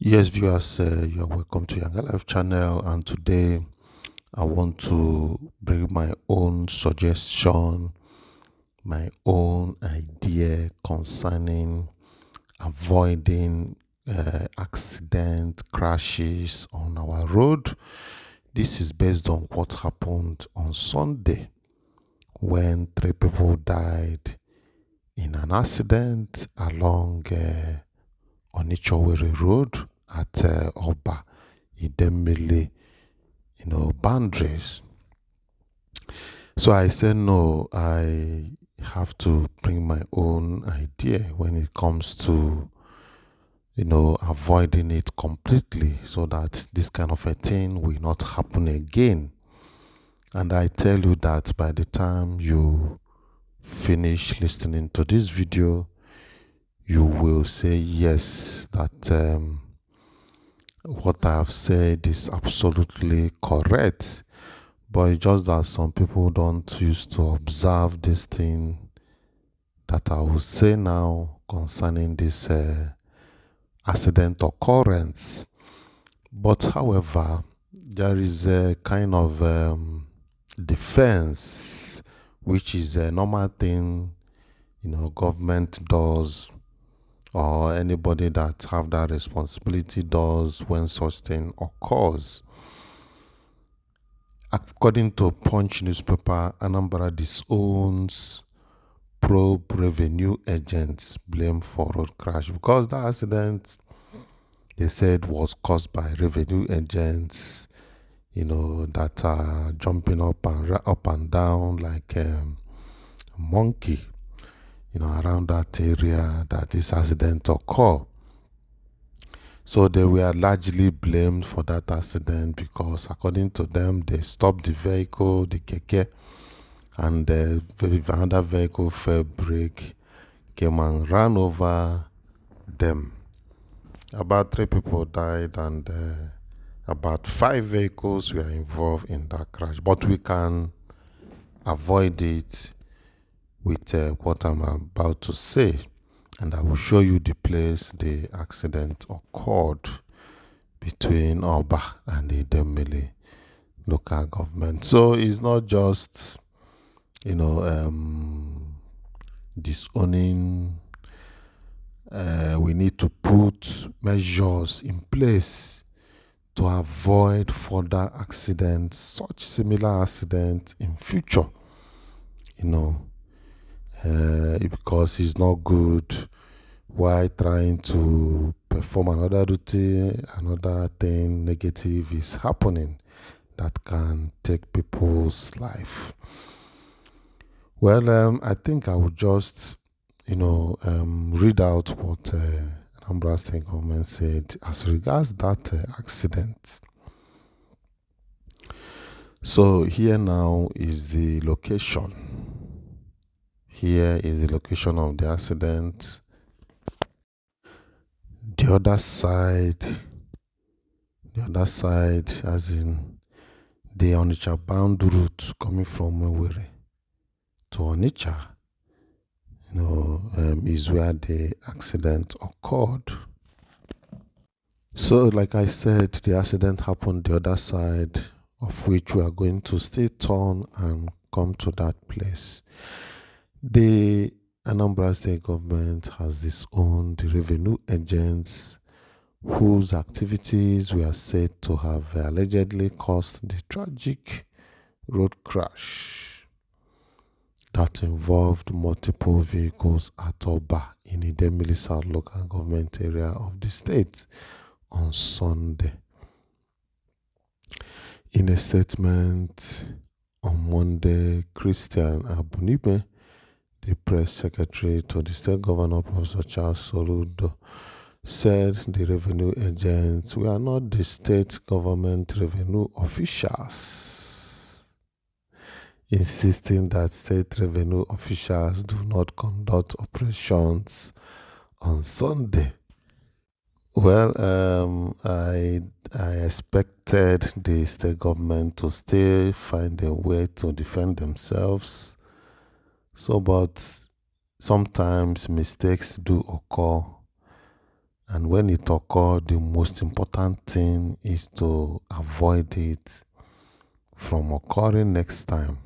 Yes, viewers, you are welcome to YangaLife channel, and today I want to bring my own suggestion, my own idea concerning avoiding accident crashes on our road. This is based on what happened on Sunday when 3 people died in an accident along Onitsha Road at Oba, Idemili, boundaries. So I said, no, I have to bring my own idea when it comes to, avoiding it completely so that this kind of a thing will not happen again. And I tell you that by the time you finish listening to this video, you will say yes, that what I have said is absolutely correct. But it's just that some people don't used to observe this thing that I will say now concerning this accident occurrence. But however, there is a kind of defense, which is a normal thing, government does, or anybody that have that responsibility does when such thing occurs. According to Punch newspaper, Anambra disowns probe revenue agents blamed for road crash because the accident, they said, was caused by revenue agents, that are jumping up and down like a monkey, around that area that this accident occurred. So they were largely blamed for that accident because, according to them, they stopped the vehicle, the keke, and another vehicle fell brake, came and ran over them. About 3 people died, and about 5 vehicles were involved in that crash. But we can avoid it with what I'm about to say, and I will show you the place the accident occurred between Oba and the Idemili local government. So it's not just, disowning. We need to put measures in place to avoid further accidents, such similar accidents in future, because it's not good while trying to perform another routine, another thing negative is happening that can take people's life. Well, I think I would just, read out what Anambra State government said as regards that accident. So here now is the location. Here is the location of the accident. The other side, as in the Onitsha bound route coming from Owerri to Onitsha, is where the accident occurred. So, like I said, the accident happened the other side, of which we are going to stay turn and come to that place. The Anambra State government has disowned the revenue agents whose activities were said to have allegedly caused the tragic road crash that involved multiple vehicles at Oba in the Idemili South local government area of the state on Sunday. In a statement on Monday, Christian Abunibe, the press secretary to the state governor, Professor Charles Soludo, said the revenue agents were not the state government revenue officials, insisting that state revenue officials do not conduct operations on Sunday. Well, I expected the state government to still find a way to defend themselves. So, but sometimes mistakes do occur And when it occurs, the most important thing is to avoid it from occurring next time.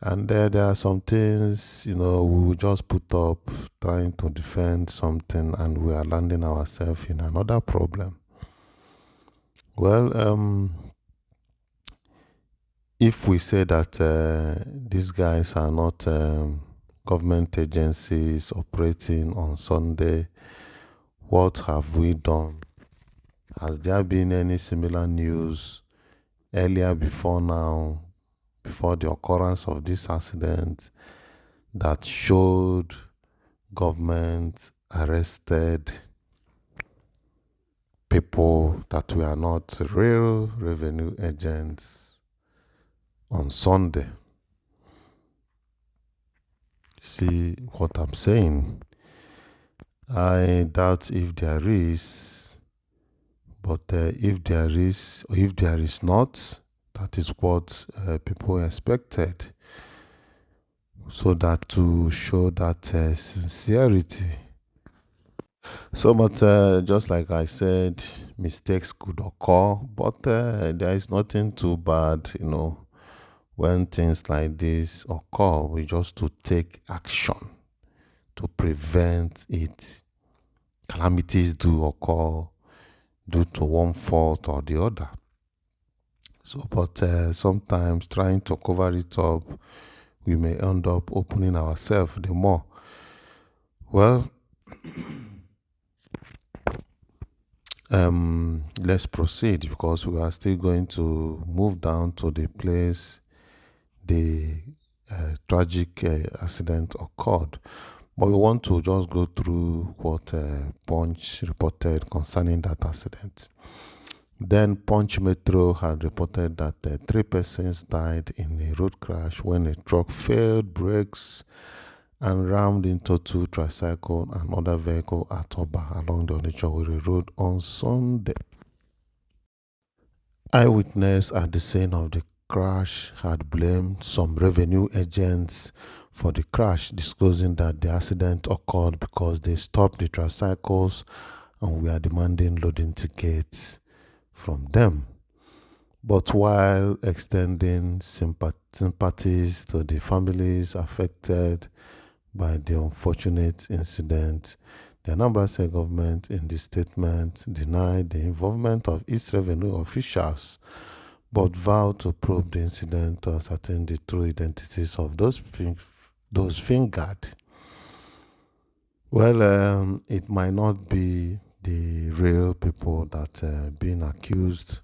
And there are some things, we will just put up trying to defend something and we are landing ourselves in another problem. Well, if we say that these guys are not government agencies operating on Sunday, what have we done? Has there been any similar news earlier before now, before the occurrence of this accident, that showed government arrested people that were not real revenue agents on Sunday? See what I'm saying? I doubt if there is, but if there is, or if there is not, that is what people expected. So that to show that sincerity. So, but just like I said, mistakes could occur, but there is nothing too bad, when things like this occur. We just to take action to prevent it. Calamities do occur due to one fault or the other. So, but sometimes trying to cover it up, we may end up opening ourselves the more. Well, let's proceed because we are still going to move down to the place the tragic accident occurred. But we want to just go through what Punch reported concerning that accident. Then Punch Metro had reported that 3 persons died in a road crash when a truck failed brakes and rammed into 2 tricycles and other vehicles at Awka along the Onitsha road on Sunday. Eyewitness at the scene of the crash had blamed some revenue agents for the crash, disclosing that the accident occurred because they stopped the tricycles and were demanding loading tickets from them. But while extending sympathies to the families affected by the unfortunate incident, the Anambra State government in the statement denied the involvement of its revenue officials but vowed to probe the incident to ascertain the true identities of those fingered. Well, it might not be the real people that are being accused.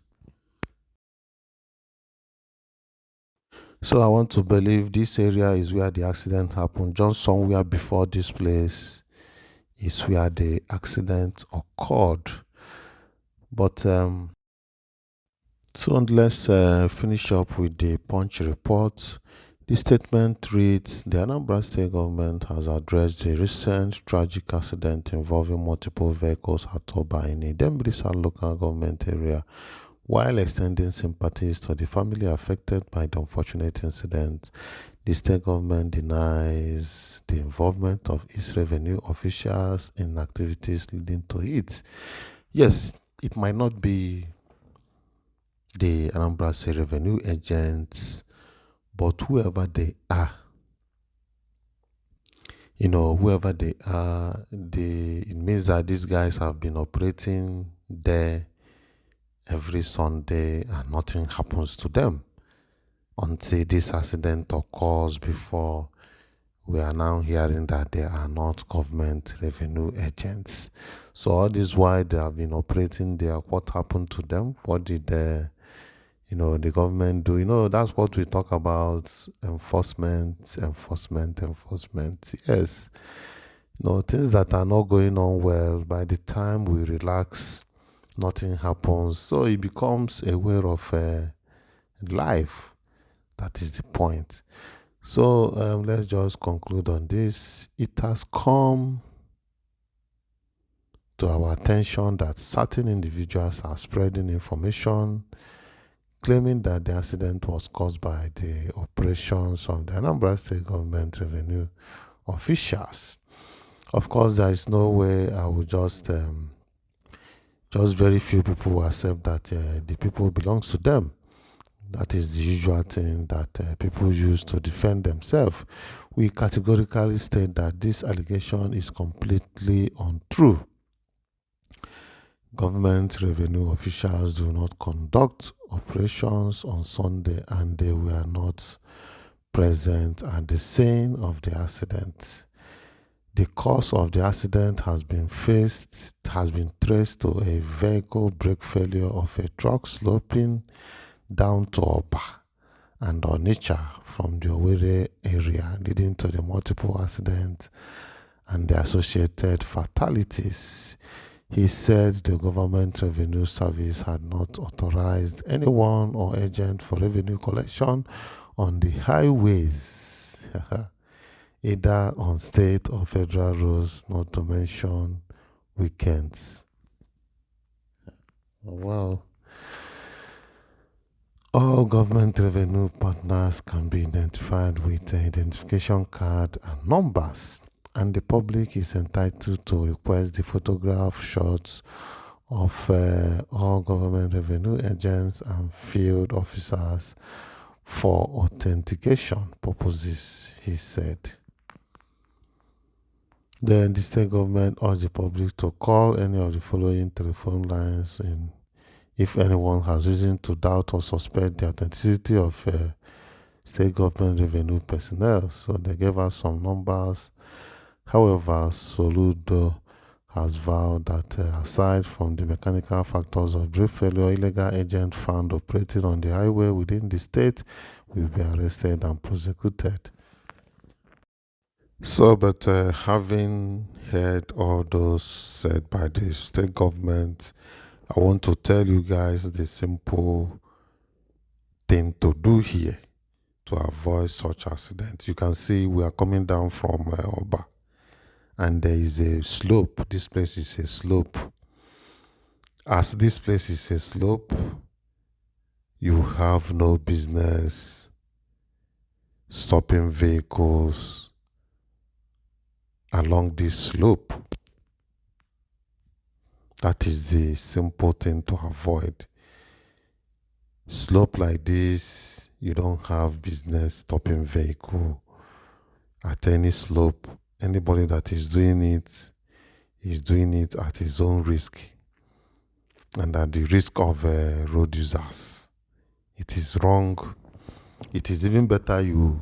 So I want to believe this area is where the accident happened. Just somewhere before this place is where the accident occurred. But so let's finish up with the Punch report. The statement reads, the Anambra State government has addressed the recent tragic accident involving multiple vehicles at Awka in a Dembrisa local government area, while extending sympathies to the family affected by the unfortunate incident. The state government denies the involvement of its revenue officials in activities leading to it. Yes, it might not be the Anambra State revenue agents, but whoever they are, whoever they are, it means that these guys have been operating there every Sunday and nothing happens to them until this accident occurs. Before we are now hearing that they are not government revenue agents. So all this while they have been operating there, what happened to them? What did the government do? That's what we talk about: enforcement. Yes, things that are not going on well, by the time we relax, nothing happens. So it becomes a way of life. That is the point. So let's just conclude on this. It has come to our attention that certain individuals are spreading information claiming that the accident was caused by the operations of the Anambra State government revenue officials. Of course, there is no way I will just very few people will accept that the people belongs to them. That is the usual thing that people use to defend themselves. We categorically state that this allegation is completely untrue. Government revenue officials do not conduct operations on Sunday and they were not present at the scene of the accident. The cause of the accident has been traced to a vehicle brake failure of a truck sloping down to Awka and Onitsha from the Owerri area, leading to the multiple accidents and the associated fatalities. He said the government revenue service had not authorized anyone or agent for revenue collection on the highways, either on state or federal roads, not to mention weekends. Well, all government revenue partners can be identified with an identification card and numbers, and the public is entitled to request the photograph shots of all government revenue agents and field officers for authentication purposes, he said. Then the state government urged the public to call any of the following telephone lines if anyone has reason to doubt or suspect the authenticity of state government revenue personnel. So they gave us some numbers. However, Soludo has vowed that aside from the mechanical factors of brake failure, illegal agents found operating on the highway within the state will be arrested and prosecuted. So, but having heard all those said by the state government, I want to tell you guys the simple thing to do here to avoid such accidents. You can see we are coming down from Oba, and there is a slope. This place is a slope. As this place is a slope, you have no business stopping vehicles along this slope. That is the simple thing to avoid. Slope like this, you don't have business stopping vehicle at any slope. Anybody that is doing it is doing it at his own risk and at the risk of road users. It is wrong. It is even better in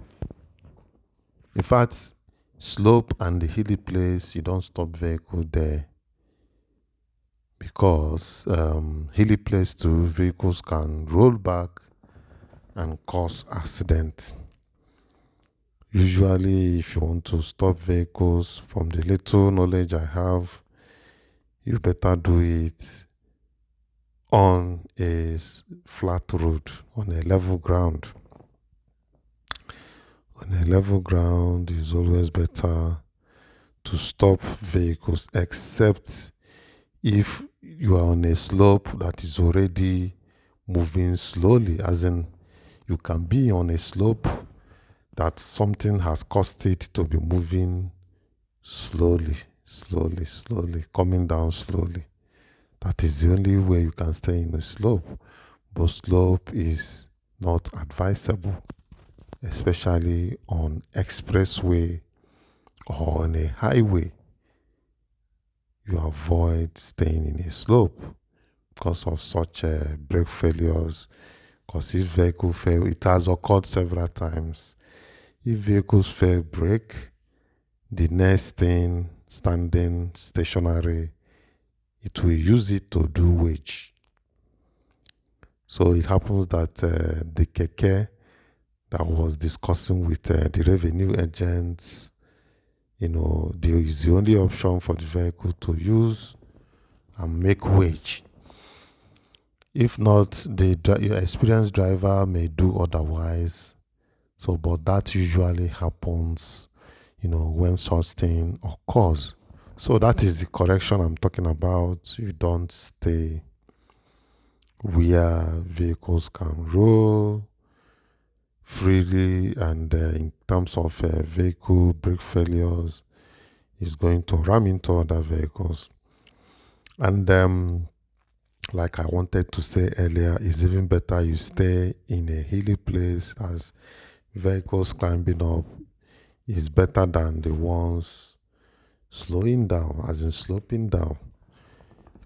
fact, slope and the hilly place, you don't stop vehicle there because hilly place too, vehicles can roll back and cause accident. Usually, if you want to stop vehicles, from the little knowledge I have, you better do it on a flat road, on a level ground. On a level ground, it's always better to stop vehicles, except if you are on a slope that is already moving slowly, as in you can be on a slope that something has caused it to be moving slowly, coming down slowly. That is the only way you can stay in a slope. But slope is not advisable, especially on expressway or on a highway. You avoid staying in a slope because of such brake failures. Because if vehicle fail, it has occurred several times. If vehicles fail brake, the next thing standing stationary, it will use it to do wage. So it happens that the keke that was discussing with the revenue agents, there is the only option for the vehicle to use and make wage. If not, your experienced driver may do otherwise. So, but that usually happens, when such thing occurs. So that is the correction I'm talking about. You don't stay where vehicles can roll freely, and in terms of vehicle brake failures, is going to ram into other vehicles. And like I wanted to say earlier, it's even better you stay in a hilly place, as vehicles climbing up is better than the ones slowing down, as in sloping down.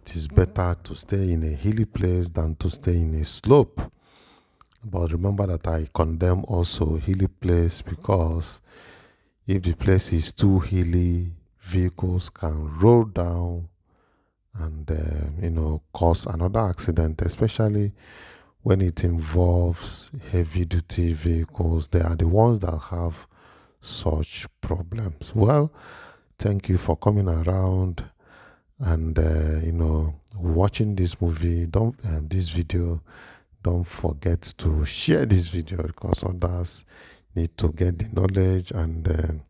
It is better to stay in a hilly place than to stay in a slope. But remember that I condemn also hilly place, because if the place is too hilly, vehicles can roll down and cause another accident, especially when it involves heavy duty vehicles. They are the ones that have such problems. Well, thank you for coming around and watching this movie. Don't this video. Don't forget to share this video, because others need to get the knowledge and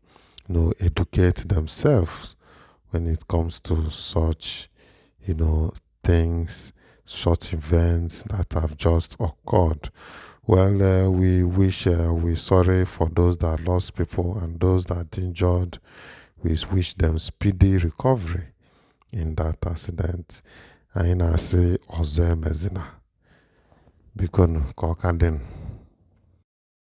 educate themselves when it comes to such things, such events that have just occurred. Well, we're sorry for those that lost people and those that injured. We wish them speedy recovery in that accident. Anyị na-asị ọzọ emezina. Biko nu ka ọ ka dị.